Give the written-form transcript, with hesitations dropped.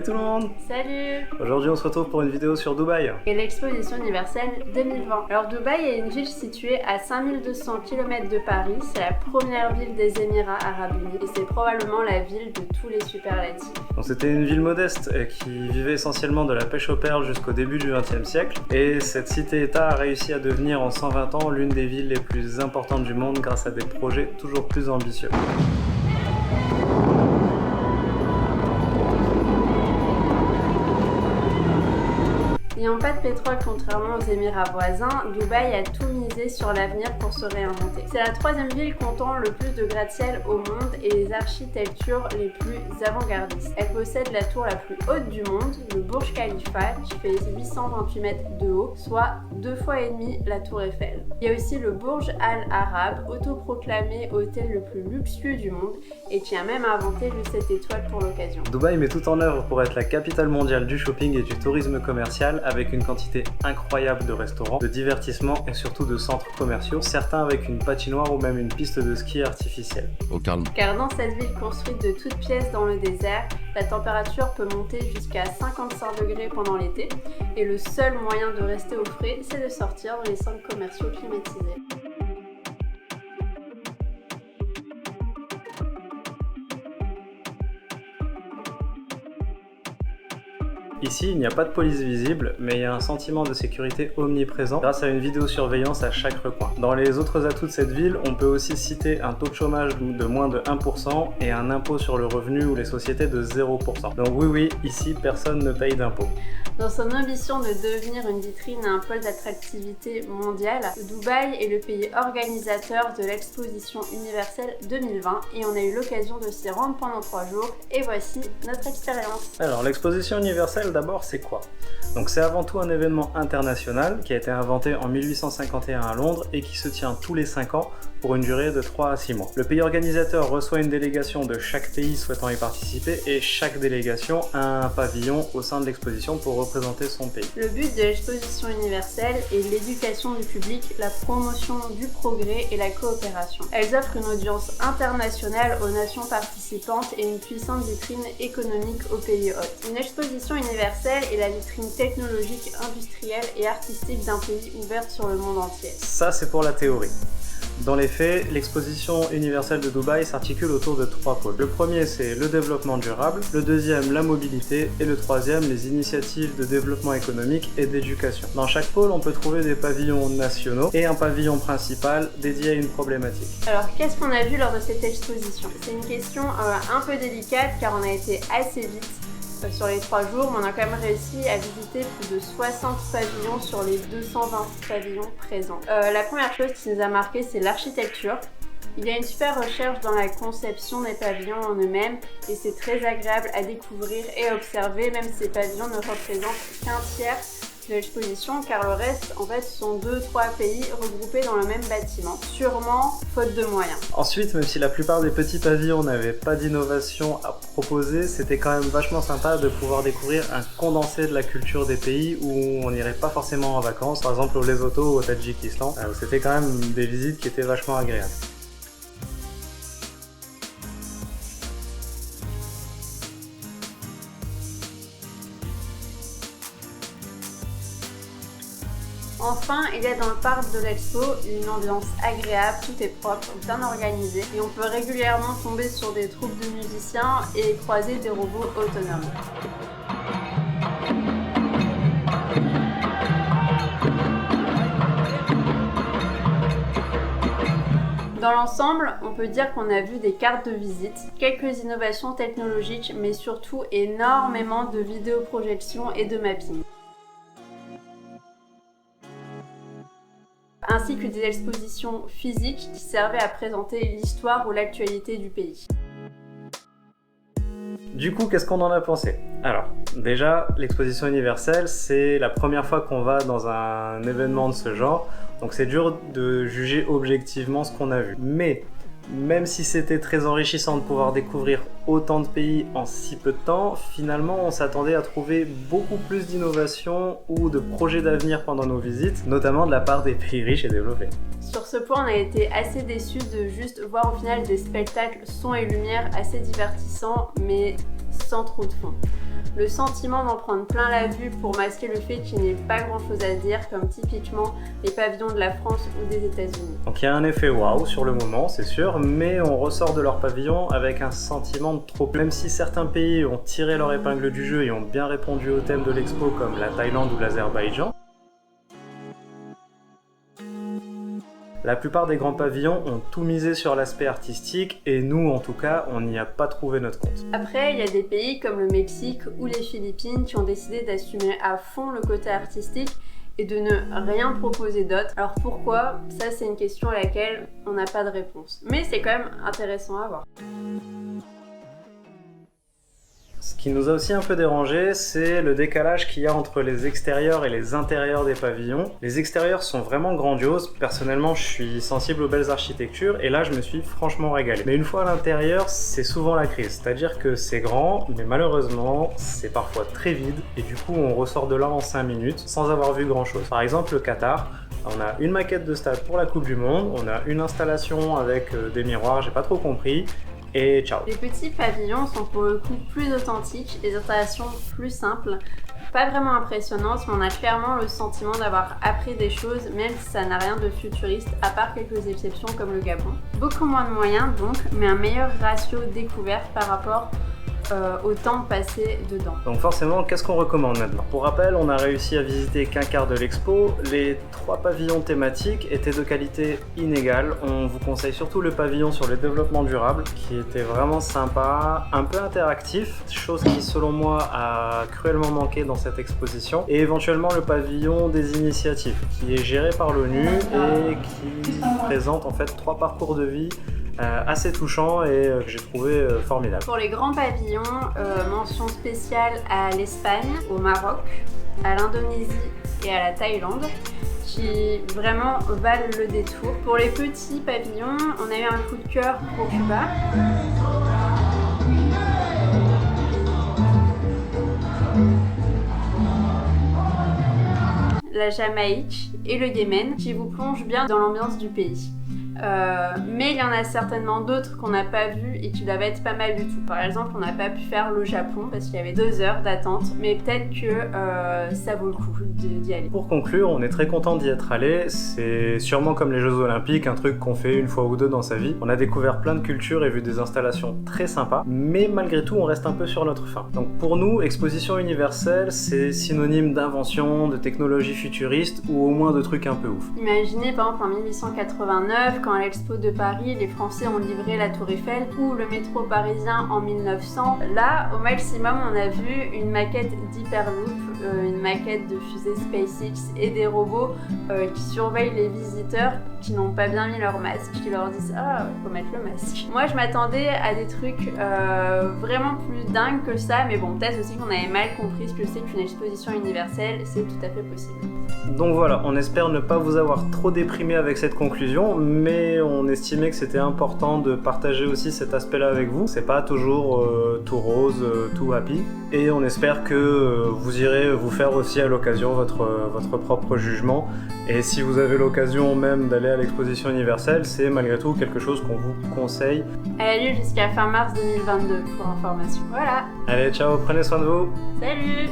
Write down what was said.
Salut tout le monde! Salut! Aujourd'hui on se retrouve pour une vidéo sur Dubaï. Et l'exposition universelle 2020. Alors Dubaï est une ville située à 5200 km de Paris, c'est la première ville des Émirats Arabes Unis et c'est probablement la ville de tous les superlatifs. Donc c'était une ville modeste qui vivait essentiellement de la pêche aux perles jusqu'au début du XXe siècle et cette cité-état a réussi à devenir en 120 ans l'une des villes les plus importantes du monde grâce à des projets toujours plus ambitieux. N'ayant pas de pétrole contrairement aux Émirats voisins, Dubaï a tout misé sur l'avenir pour se réinventer. C'est la troisième ville comptant le plus de gratte-ciel au monde et les architectures les plus avant-gardistes. Elle possède la tour la plus haute du monde, le Burj Khalifa, qui fait 828 mètres de haut, soit 2 fois et demi la tour Eiffel. Il y a aussi le Burj Al Arab, autoproclamé hôtel le plus luxueux du monde et qui a même inventé le 7 étoiles pour l'occasion. Dubaï met tout en œuvre pour être la capitale mondiale du shopping et du tourisme commercial avec une quantité incroyable de restaurants, de divertissements et surtout de centres commerciaux, certains avec une patinoire ou même une piste de ski artificielle. Au calme. Car dans cette ville construite de toutes pièces dans le désert, la température peut monter jusqu'à 55 degrés pendant l'été et le seul moyen de rester au frais, c'est de sortir dans les centres commerciaux climatisés. Ici, il n'y a pas de police visible, mais il y a un sentiment de sécurité omniprésent grâce à une vidéosurveillance à chaque recoin. Dans les autres atouts de cette ville, on peut aussi citer un taux de chômage de moins de 1% et un impôt sur le revenu ou les sociétés de 0%. Donc oui, ici, personne ne paye d'impôts. Dans son ambition de devenir une vitrine et un pôle d'attractivité mondiale, Dubaï est le pays organisateur de l'exposition universelle 2020 et on a eu l'occasion de s'y rendre pendant 3 jours et voici notre expérience. Alors l'exposition universelle d'abord c'est quoi? Donc c'est avant tout un événement international qui a été inventé en 1851 à Londres et qui se tient tous les 5 ans pour une durée de 3 à 6 mois. Le pays organisateur reçoit une délégation de chaque pays souhaitant y participer et chaque délégation a un pavillon au sein de l'exposition pour représenter son pays. Le but de l'exposition universelle est l'éducation du public, la promotion du progrès et la coopération. Elles offrent une audience internationale aux nations participantes et une puissante vitrine économique aux pays hôtes. Une exposition universelle est la vitrine technologique, industrielle et artistique d'un pays ouvert sur le monde entier. Ça c'est pour la théorie. Dans les faits, l'exposition universelle de Dubaï s'articule autour de 3 pôles. Le premier, c'est le développement durable, le deuxième, la mobilité, et le troisième, les initiatives de développement économique et d'éducation. Dans chaque pôle, on peut trouver des pavillons nationaux et un pavillon principal dédié à une problématique. Alors, qu'est-ce qu'on a vu lors de cette exposition? C'est une question un peu délicate car on a été assez vite sur les 3 jours, mais on a quand même réussi à visiter plus de 60 pavillons sur les 220 pavillons présents. La première chose qui nous a marqué, c'est l'architecture. Il y a une super recherche dans la conception des pavillons en eux-mêmes et c'est très agréable à découvrir et à observer, même si ces pavillons ne représentent qu'un tiers de l'exposition car le reste en fait sont 2-3 pays regroupés dans le même bâtiment, sûrement faute de moyens. Ensuite, même si la plupart des petits pavillons n'avaient pas d'innovation à proposer, c'était quand même vachement sympa de pouvoir découvrir un condensé de la culture des pays où on n'irait pas forcément en vacances, par exemple au Lesotho ou au Tadjikistan. C'était quand même des visites qui étaient vachement agréables. Enfin, il y a dans le parc de l'Expo une ambiance agréable, tout est propre, bien organisé et on peut régulièrement tomber sur des troupes de musiciens et croiser des robots autonomes. Dans l'ensemble, on peut dire qu'on a vu des cartes de visite, quelques innovations technologiques, mais surtout énormément de vidéoprojections et de mapping. Ainsi que des expositions physiques qui servaient à présenter l'histoire ou l'actualité du pays. Du coup, qu'est-ce qu'on en a pensé? Alors, déjà, l'exposition universelle, c'est la première fois qu'on va dans un événement de ce genre, donc c'est dur de juger objectivement ce qu'on a vu. Mais même si c'était très enrichissant de pouvoir découvrir autant de pays en si peu de temps, finalement on s'attendait à trouver beaucoup plus d'innovations ou de projets d'avenir pendant nos visites, notamment de la part des pays riches et développés. Sur ce point, on a été assez déçus de juste voir au final des spectacles son et lumière assez divertissants, mais sans trop de fond. Le sentiment d'en prendre plein la vue pour masquer le fait qu'il n'y ait pas grand chose à dire, comme typiquement les pavillons de la France ou des États-Unis. Donc il y a un effet waouh sur le moment, c'est sûr, mais on ressort de leur pavillon avec un sentiment de trop. Même si certains pays ont tiré leur épingle du jeu et ont bien répondu au thème de l'expo, comme la Thaïlande ou l'Azerbaïdjan, la plupart des grands pavillons ont tout misé sur l'aspect artistique et nous, en tout cas, on n'y a pas trouvé notre compte. Après, il y a des pays comme le Mexique ou les Philippines qui ont décidé d'assumer à fond le côté artistique et de ne rien proposer d'autre. Alors pourquoi? Ça, c'est une question à laquelle on n'a pas de réponse. Mais c'est quand même intéressant à voir. Ce qui nous a aussi un peu dérangé, c'est le décalage qu'il y a entre les extérieurs et les intérieurs des pavillons. Les extérieurs sont vraiment grandioses. Personnellement, je suis sensible aux belles architectures et là, je me suis franchement régalé. Mais une fois à l'intérieur, c'est souvent la crise. C'est-à-dire que c'est grand, mais malheureusement, c'est parfois très vide et du coup, on ressort de là en 5 minutes sans avoir vu grand-chose. Par exemple, le Qatar. On a une maquette de stade pour la Coupe du Monde, on a une installation avec des miroirs, j'ai pas trop compris. Et ciao. Les petits pavillons sont pour le coup plus authentiques, les installations plus simples, pas vraiment impressionnantes, mais on a clairement le sentiment d'avoir appris des choses, même si ça n'a rien de futuriste, à part quelques exceptions comme le Gabon. Beaucoup moins de moyens donc, mais un meilleur ratio découverte par rapport au temps passé dedans. Donc forcément, qu'est-ce qu'on recommande maintenant? Pour rappel, on a réussi à visiter qu'un quart de l'expo. Les 3 pavillons thématiques étaient de qualité inégale. On vous conseille surtout le pavillon sur le développement durable, qui était vraiment sympa, un peu interactif, chose qui selon moi a cruellement manqué dans cette exposition. Et éventuellement le pavillon des initiatives, qui est géré par l'ONU et qui présente en fait 3 parcours de vie assez touchant et que j'ai trouvé formidable. Pour les grands pavillons, mention spéciale à l'Espagne, au Maroc, à l'Indonésie et à la Thaïlande, qui vraiment valent le détour. Pour les petits pavillons, on a eu un coup de cœur pour Cuba. La Jamaïque et le Yémen, qui vous plongent bien dans l'ambiance du pays. Mais il y en a certainement d'autres qu'on n'a pas vues et qui doivent être pas mal du tout. Par exemple, on n'a pas pu faire le Japon parce qu'il y avait 2 heures d'attente, mais peut-être que ça vaut le coup d'y aller. Pour conclure, on est très content d'y être allé. C'est sûrement comme les Jeux Olympiques, un truc qu'on fait une fois ou deux dans sa vie. On a découvert plein de cultures et vu des installations très sympas, mais malgré tout, on reste un peu sur notre faim. Donc pour nous, exposition universelle, c'est synonyme d'invention, de technologie futuriste ou au moins de trucs un peu ouf. Imaginez par exemple en 1889, quand à l'Expo de Paris, les Français ont livré la Tour Eiffel ou le métro parisien en 1900. Là, au maximum, on a vu une maquette d'Hyperloop, une maquette de fusée SpaceX et des robots qui surveillent les visiteurs qui n'ont pas bien mis leur masque, qui leur disent « Ah, faut mettre le masque ». Moi, je m'attendais à des trucs vraiment plus dingues que ça, mais bon, peut-être aussi qu'on avait mal compris ce que c'est qu'une exposition universelle, c'est tout à fait possible. Donc voilà, on espère ne pas vous avoir trop déprimé avec cette conclusion, mais on estimait que c'était important de partager aussi cet aspect-là avec vous. C'est pas toujours tout rose, tout happy, et on espère que vous irez vous faire aussi à l'occasion votre propre jugement. Et si vous avez l'occasion même d'aller à l'exposition universelle, c'est malgré tout quelque chose qu'on vous conseille. Elle a lieu jusqu'à fin mars 2022 pour information. Voilà. Allez, ciao, prenez soin de vous. Salut.